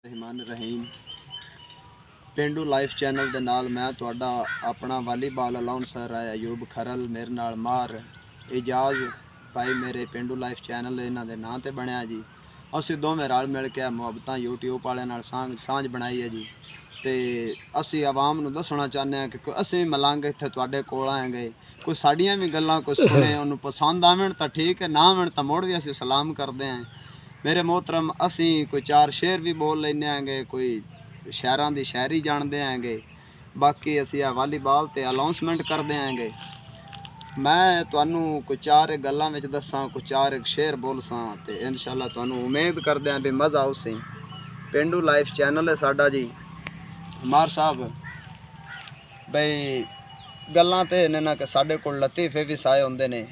रहमान रहीम पेंडू life channel के नाल मैं तुहाडा अपना वालीबाल अलाउंसर है अयूब खरल। मेरे नाल मार एजाज भाई मेरे पेंडू लाइफ चैनल इन्हां दे नां ते बनया जी। असीं दोवें रल मिल के मुहब्बतां यूट्यूब वाले नाल सांझ बनाई है जी। ते असीं आवाम नूं दसना चाहते हैं कि असीं भी मलंग इत्थे तुहाडे कोल आएंगे, कोई साड़ियां भी गल्लां कोई सुने उन्होंने पसंद आवन तो ठीक है, ना आवन तो मुड़ भी असीं सलाम करते हैं। मेरे मोहतरम असी कोई चार शेर भी बोल लेने आएंगे, कोई शहरों की शायरी जानते आएंगे, बाकी असी वालीबाल ते अनाउंसमेंट करते आएंगे। मैं तुहानू कोई चार गल्लां विच दसां, कोई चार एक शेर बोलसां ते इंशाअल्लाह तुहानू उम्मीद करते हैं भी मज़ा आउसी। पेंडू लाइफ चैनल है साडा जी। मार साहब बई गल्लां ते इन्हां ना कि साडे कोल लतीफे भी साए हुंदे ने,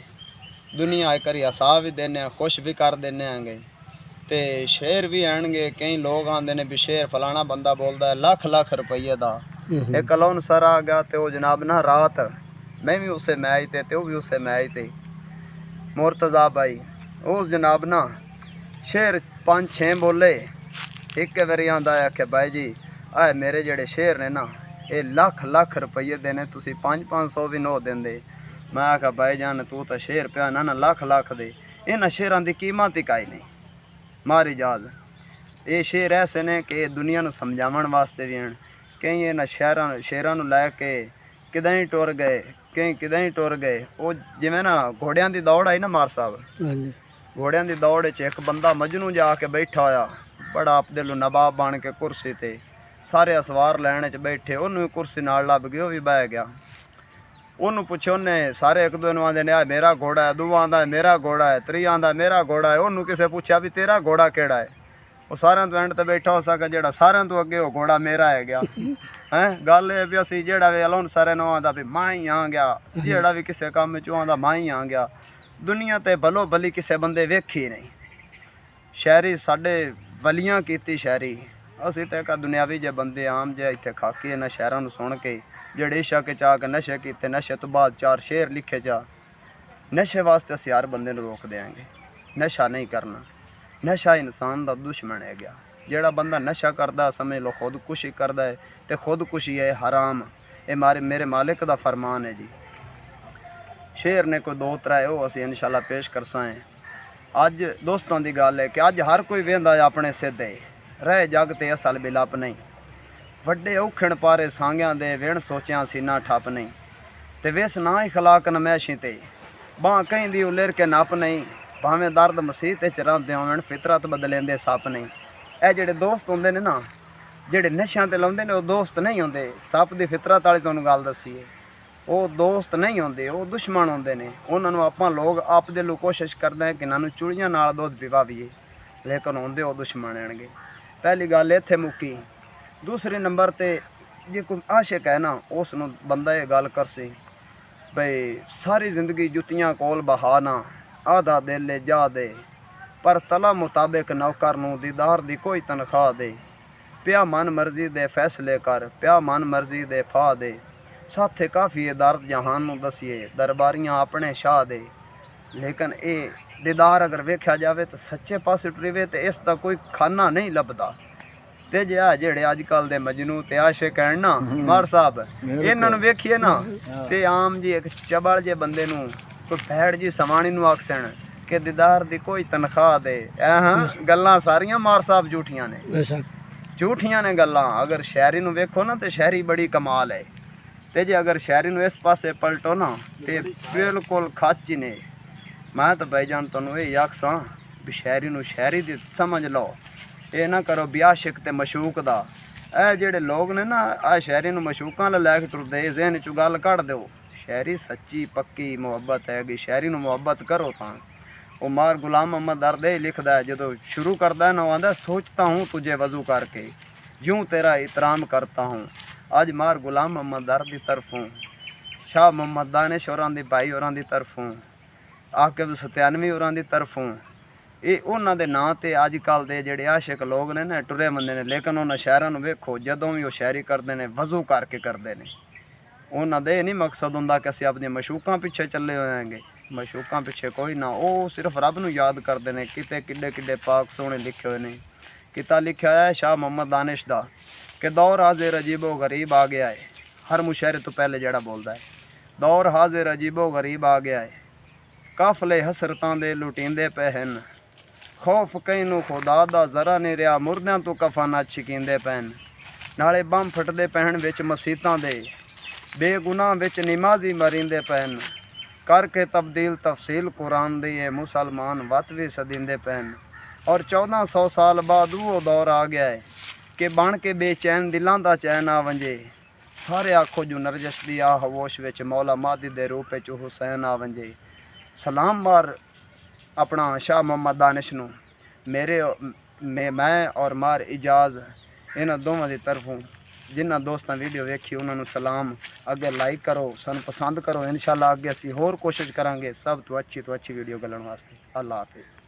दुनिया एक करी हसा भी देने, खुश भी कर देने आएंगे ते शेर भी आएंगे। कई लोग आते हैं भी शेर फलाना बंदा बोलता है लख लख रुपये का। एक अलाउन सर आ गया तो वो जनाब ना रात मैं भी उसे मैच ते वो भी उसे मैच ते मुर्तज़ा भाई उस जनाब ना शेर 5-6 बोले। एक बारी आंदा है कि भाई जी आए मेरे जेड़े शेर ने ना ये लख लख रुपये देने, तुसी 500-500 भी नो देंदे। मैं आखा भाई जान तू तो शेर पिया ना लख लख दे, इन्हां शेरां दी कीमत ही काई नहीं। मारी जाज ये शेर ऐसे ने कि दुनिया नूं समझावन वास्ते भी हैं। कई इन्हां शेरां नूं लैके किदां ही टुर गए, कई किदां ही टुर गए। वो जिवें ना घोड़ियां दी दौड़ आई ना मार साहब, घोड़ियां दी दौड़ च एक बंदा मजनू जाके बैठा होया, बड़ा अपदे लू नवाब बन के कुर्सी ते, सारे असवार लैन च बैठे, उन्होंने कुर्सी नाल लभ गई, वो भी बह गया। उन्होंने पुछे, उन्हें सारे एक दूए आंदे ने मेरा घोड़ा है, दूआ आंदा है मेरा घोड़ा है, त्रीआ आंदा मेरा घोड़ा है। उन्होंने किसी पूछा भी तेरा घोड़ा केड़ा है, वो सारे तो एंड तो बैठा हो सके जेड़ा सारे तो अगे वो घोड़ा मेरा है गया हैं। गल ये भी असी जेड़ा भी अलाउन सारे नो आंदा भी मां ही आ गया, जेड़ा भी किसी काम चो आंदा मां ही आ गया। दुनिया ते भलो भली किसी बंदे वेखी नहीं। शायरी साडे वलियां कीती शायरी, असी तो एक दुनियावी जे बंदे आम जे इत्थे खाकी इन्हां शहरां नूं सुन के जेड़े इशा के चाह के नशे किते, नशे तो बाद 4 शेर लिखे जा। नशे वास्ते असी हर बंदे नूं रोक देंगे, नशा नहीं करना। नशा इंसान दा दुश्मन है गया। जेड़ा बंदा नशा करदा समझ लो खुदकुशी करदा है, ते खुदकुशी है हराम। ये मेरे मालिक दा फरमान है जी। शेर ने कोई 2-3 वो असी इंशाअल्लाह पेश करसां। अज दोस्तों की गल है कि अज हर कोई वेंदा है अपने सिद्धे रह जग ते असल बिलप नहीं। वड्डे औखण पारे सांग्यां दे वेण सोचियां सीना ठप नहीं, ते वेस ना ही खलाक नमैशी ते बां कहीं दी उलेर के नप नहीं। भावें दर्द मसीह ते चरांदे होवन फितरत बदलेंदे सप नहीं। ए जेड़े दोस्त होंदे ने ना, जेड़े नशा ते लाउंदे ने, वो दोस्त नहीं होंदे। सप दी फितरत वाली तुहानूं गल दस्सीए, वो दोस्त नहीं होंदे, वो दुश्मन होंदे ने। उन्होंने आपां लोग आप दे लू कोशिश करते हैं कि इन्हों चुड़ियां नाल दुध पिवावीए, लेकिन होंदे वो दुश्मन आएंगे। पहली गल इत्थे मुक्की। दूसरे नंबर ते जे कोई आशिक है ना, उस बंदा ये गल करसी बई सारी जिंदगी जुत्तियां कोल बहाना, आधा दिल जा दे पर तला मुताबिक नौकर नूं दीदार दी कोई तनख्वाह दे। प्या मन मर्जी दे फैसले कर, प्या मन मर्जी दे फा दे। साथे काफ़ी दर्द जहान नूं दसीए, दरबारियां अपने शाह दे। लेकिन ये दीदार अगर वेख्या जाए तो सच्चे पासे टुरीवे तो इसका कोई खाना नहीं लभदा। ते जे आ जेड़े अजकल दे मजनू ते आशिक हैं ना मार साहब, इन्हां नूं वेखिए ना ते आम जी एक चबल जे बंदे नूं कोई भैड़ जी सवाणी नूं आखसण कि दीदार दी कोई तनख्वाह दे। गल्लां सारियां मार साहब झूठियां ने, झूठियां ने गल्लां। अगर शायरी नूं वेखो ना तो शायरी बड़ी कमाल है, ते जे अगर शायरी नूं इस पासे पलटो ना तो बिल्कुल खच ही ने। मैं तो भाईजान तुहानूं यही आखसां भी शायरी नूं शायरी दी समझ लो, ये ना करो भी आशिक ते मशूक दा। ए जेड़े लोग ने ना आ शायरी नूं मशूकां लैके टुरदे, जहन चों गल कढ़ दो। शायरी सच्ची पक्की मुहब्बत हैगी, शायरी नूं मुहब्बत करो तां। वो मार गुलाम मोहम्मद दर्द ही लिखदा है, जो शुरू करदा है ना आंदा सोचता हूँ तुझे वजू करके यूँ तेरा एहतराम करता हूँ। अज मार गुलाम मोहम्मद दर्द की तरफों, शाह मोहम्मद दानिश होरां दी भाई होरां दी तरफों, आकिब सत्यानवी होरां दी तरफों, ये उन्हां दे नां ते अजकल दे जेड़े आशिक लोग ने ना टुरे मंदे ने। लेकिन उन्हां शहरां नूं वेखो, जदों भी वो शायरी करते हैं वजू करके करते हैं। उन्हां दे नहीं मकसद हुंदा कि असीं अपनी मशूकां पिछे चले होएंगे, मशूकां पिछे कोई ना। वो सिर्फ रब नूं याद करते हैं। किते किड्डे किड्डे पाक सोहणे लिखे हुए हैं, किता लिखा है शाह मोहम्मद दानिश दा कि दौर हाजिर अजीबो गरीब आ गया है। हर मुशायरे तो पहले जड़ा बोलता है, दौर हाजिर अजीबो गरीब आ गया है, काफले हसरतां दे लुटींदे पे हन, खौफ कई नू खुदा दा जरा नहीं रहा, मुर्दियां तो कफाना छिकींदे पैन, नाले बम फटदे पैण विच मसीतां दे, बेगुनाह विच नमाजी मरींदे पैन, करके तब्दील तफसील कुरान दी है, मुसलमान वत भी सदींदे पैन। और 1400 साल बाद वो दौर आ गया है कि बन के बेचैन दिलां दा चैन आ वंजे, सारे आखो जो नरजश दी आ हवोश विच मौला मादी दे रूप विच हुसैन आ वंजे। सलाम मार अपना शाह मोहम्मद दानिश नू मेरे मैं और मार इजाज़ इन्हां दोवां दी तरफों जिन्हां दोस्तां वीडियो वेखी उन्होंने सलाम। अगे लाइक करो, सानू पसंद करो, इंशाअल्लाह अगे असी होर कोशिश करांगे सब तो अच्छी वीडियो गलन वास्ते। अल्लाह हाफिज़।